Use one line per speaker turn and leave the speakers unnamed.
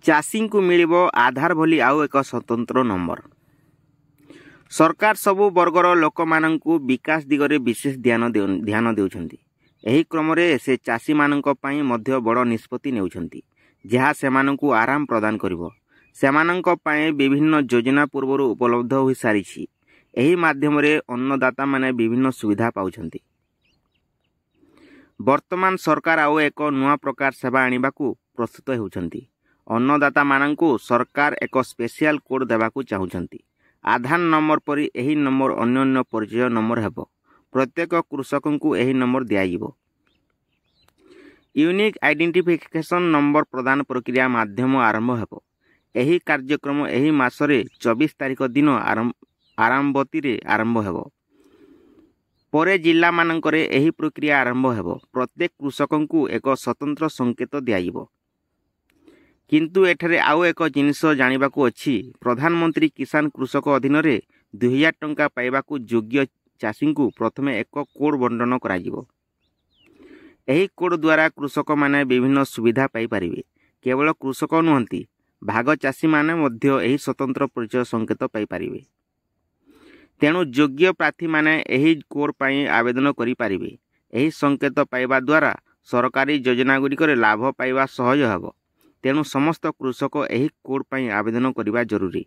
चाषी को मिलिब आधार भली आउ एक स्वतंत्र नंबर। सरकार सबु वर्गर लोक माननकु विकास दिगरे विशेष ध्यान देउछंती। एही क्रम रे से चाषी माननक पई मध्य बड़ निष्पत्ति नेउछंती, जहा सेमानकु आराम प्रदान करिवो। सेमानक पई विभिन्न योजना पूर्व उपलब्ध होई सारिछि। एही माध्यम रे अन्नदाता माने विभिन्न सुविधा पाउछंती। वर्तमान सरकार आउ एक नुआ प्रकार सेवा आनिबाकू प्रस्तुत हेउछंती। अन्नदाता माननकु सरकार एक स्पेशल कोड देबाकू चाहुछंती। आधार नंबर परी एही नंबर अन्य परिचय नंबर हेबो। प्रत्येक कृषकंकु एही नंबर दियाजिवो। यूनिक आइडेंटिफिकेशन नंबर प्रदान प्रक्रिया माध्यम आरंभ हेबो। एही कार्यक्रम एही मासरे 24 तारिख दिन आरंभती रे आरंभ हेबो। परे जिला मानकरे एही प्रक्रिया आरंभ हेबो। प्रत्येक कृषकंकु एक स्वतंत्र संकेत दियाजिवो। किंतु एठरे आउ एक जिनिस जानिबाकू अछि। प्रधानमंत्री किसान कृषक अधीन रे 2000 टंका पाइबाकू योग्य चाषी को प्रथमे एक कोड बंटन कराजिवो। एही कोड द्वारा कृषक माने विभिन्न सुविधा पाई परिबे। केवल कृषक नुहंती, भाग चाषी माने मध्य एही स्वतंत्र परिचय संकेत पाई परिबे। तेणु योग्य प्रार्थी माने एही कोड पाई आवेदन करि परिबे। एही संकेत पाइबा द्वारा सरकारी योजना गुड़िकर लाभ पाइबा सहज हेबो। तेणु समस्त कृषक एही कोड पाई आवेदन करिबा जरूरी।